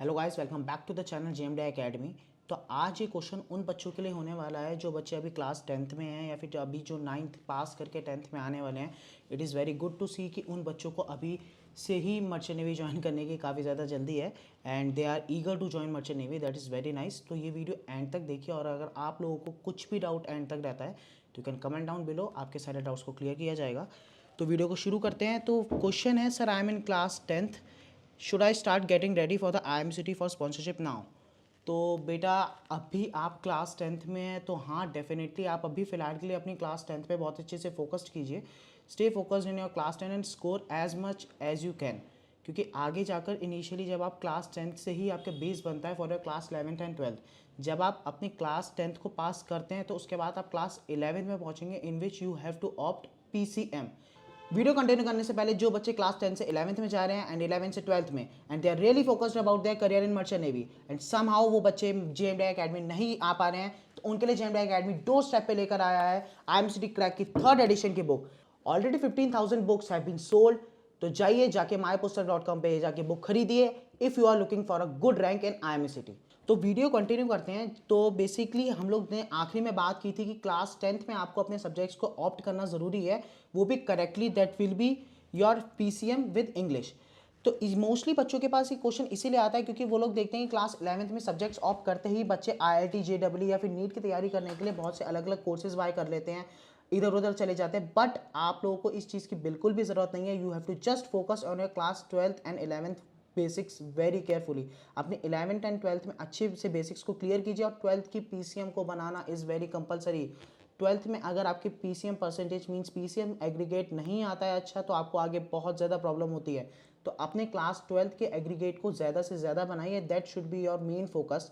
Hello guys, welcome back to the channel JMD academy. तो आज ये क्वेश्चन उन बच्चों के लिए होने वाला है जो बच्चे अभी क्लास 10th में हैं या फिर अभी जो 9th पास करके 10th में आने वाले हैं। It is very good to see कि उन बच्चों को अभी से ही मर्चेंट नेवी ज्वाइन करने की काफ़ी ज़्यादा जल्दी है and they are eager to join merchant navy. That is very nice. तो ये वीडियो एंड तक देखिए और अगर आप लोगों को कुछ भी डाउट एंड तक रहता है तो you can comment down below, आपके सारे डाउट्स को क्लियर किया जाएगा। तो वीडियो को शुरू करते हैं। तो क्वेश्चन है, sir I am in class 10th, should I start getting ready for the IMCT for sponsorship now. तो बेटा अभी आप क्लास 10th में हैं तो हाँ डेफिनेटली आप अभी फ़िलहाल के लिए अपनी क्लास 10th पे बहुत अच्छे से फोकस्ड कीजिए। Stay focused in your class 10 and score as much as you can, क्योंकि आगे जाकर इनिशियली जब आप क्लास 10th से ही आपके बेस बनता है for your class 11th and 12th। जब आप अपनी क्लास 10th को पास करते हैं तो उसके बाद आप क्लास 11th में पहुँचेंगे in which you have to opt PCM। Video continue करने से पहले जो बच्चे क्लास 10 से 11th में जा रहे हैं एंड 11 से 12th में and they are really focused about their career in merchant navy and somehow वो बच्चे जेएमडी एकेडमी नहीं आ पा रहे हैं, तो उनके लिए जेएमडी एकेडमी दो स्टेप पे लेकर आया है IMCT क्रैक की 3rd एडिशन की book. Already 15,000 books have been sold. तो जाइए जाके mypuस्तक.com पे जाके बुक खरीदिए if you are looking for a good rank in IMCT। तो वीडियो कंटिन्यू करते हैं। तो बेसिकली हम लोग ने आखिरी में बात की थी कि क्लास 10th में आपको अपने सब्जेक्ट्स को ऑप्ट करना ज़रूरी है, वो भी correctly. That will be your PCM with English. तो मोस्टली बच्चों के पास ये क्वेश्चन इसीलिए आता है क्योंकि वो लोग देखते हैं कि क्लास 11th में सब्जेक्ट्स ऑप्ट करते ही बच्चे IIT JEE या फिर नीट की तैयारी करने के लिए बहुत से अलग अलग कोर्सेज बाय कर लेते हैं, इधर उधर चले जाते हैं। बट आप लोगों को इस चीज़ की बिल्कुल भी ज़रूरत नहीं है। You have to just focus on your class 12th and 11th basics very carefully. अपने 11th एंड 12th में अच्छे से बेसिक्स को क्लियर कीजिए और 12th की PCM को बनाना इज़ वेरी कंपलसरी। 12th में अगर आपकी PCM percentage means PCM aggregate नहीं आता है अच्छा, तो आपको आगे बहुत ज़्यादा प्रॉब्लम होती है। तो अपने क्लास 12th के एग्रीगेट को ज़्यादा से ज़्यादा बनाइए। That should be your main focus.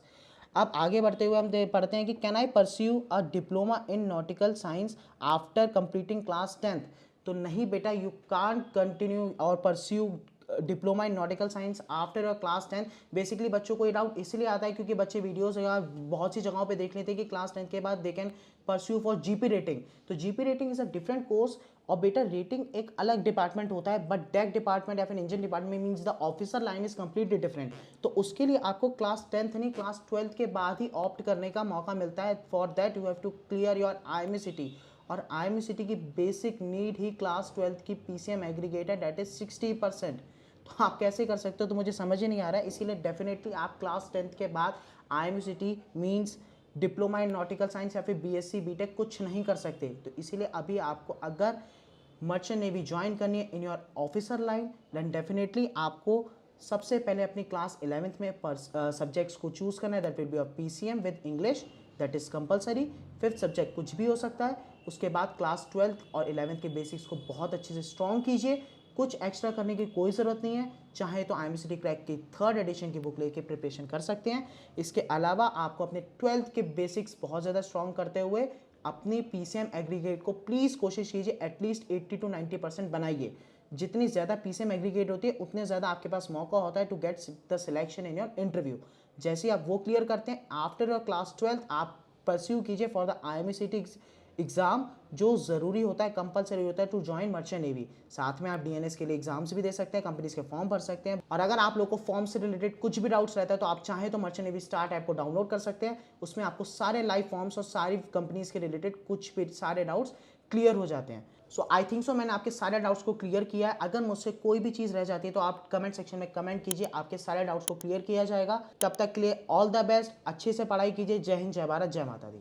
अब आगे बढ़ते हुए हम पढ़ते हैं कि can I pursue a diploma in nautical science after completing class 10th। तो नहीं बेटा, यू कांट कंटिन्यू और pursue diploma in nautical science after your class 10th। Basically बच्चों को ये डाउट इसलिए आता है क्योंकि बच्चे वीडियोस या बहुत सी जगहों पे देख लेते हैं कि क्लास 10th के बाद they can pursue for GP rating. तो GP rating is a different course और बेटा रेटिंग एक अलग डिपार्टमेंट होता है, बट डेक डिपार्टमेंट या फिर engine department means the officer line is completely different. तो उसके लिए आपको क्लास 10th नहीं क्लास 12th के बाद ही ऑप्ट करने का मौका मिलता है। For that you have to clear your IMCT और IMCT की बेसिक नीड ही क्लास 12th की PCM एग्रीगेटर दैट इज 60%। तो आप कैसे कर सकते हो, तो मुझे समझ ही नहीं आ रहा है। इसीलिए डेफिनेटली आप क्लास 10th के बाद IMCT means diploma in nautical science या फिर BSc BTech कुछ नहीं कर सकते। तो इसीलिए अभी आपको अगर मर्चेंट नेवी ज्वाइन करनी है in your officer line, then definitely आपको सबसे पहले अपनी क्लास 11th में सब्जेक्ट्स को चूज करना है। That will be your PCM with English, that is compulsory. 5th subject कुछ भी हो सकता है। उसके बाद क्लास 12th और 11th के बेसिक्स को बहुत अच्छे से स्ट्रॉन्ग कीजिए। कुछ एक्स्ट्रा करने की कोई ज़रूरत नहीं है। चाहे तो IMCT क्रैक की 3rd एडिशन की बुक लेके प्रिपरेशन कर सकते हैं। इसके अलावा आपको अपने 12th के बेसिक्स बहुत ज़्यादा स्ट्रॉन्ग करते हुए अपनी PCM एग्रीगेट को प्लीज़ कोशिश कीजिए एटलीस्ट 80 to 90% बनाइए। जितनी ज़्यादा PCM एग्रीगेट होती है उतने ज़्यादा आपके पास मौका होता है to get the selection in your interview. जैसे ही आप वो क्लियर करते हैं आफ्टर योर क्लास 12th आप परस्यू कीजिए फॉर द IMCT एग्ज़ाम, जो ज़रूरी होता है, कंपलसरी होता है टू ज्वाइन मर्चेंट नेवी। साथ में आप DNS के लिए एग्जाम्स भी दे सकते हैं, कंपनीज के फॉर्म भर सकते हैं। और अगर आप लोग को फॉर्म से रिलेटेड कुछ भी डाउट्स रहता है तो आप चाहें तो मर्चेंट नेवी स्टार्ट ऐप को डाउनलोड कर सकते हैं। उसमें आपको सारे लाइव फॉर्म्स और सारी कंपनीज के रिलेटेड कुछ भी सारे डाउट्स क्लियर हो जाते हैं। सो आई थिंक सो मैंने आपके सारे डाउट्स को क्लियर किया है। अगर मुझसे कोई भी चीज़ रह जाती है तो आप कमेंट सेक्शन में कमेंट कीजिए, आपके सारे डाउट्स को क्लियर किया जाएगा। तब तक के लिए ऑल द बेस्ट, अच्छे से पढ़ाई कीजिए। जय हिंद, जय भारत, जय माता दी।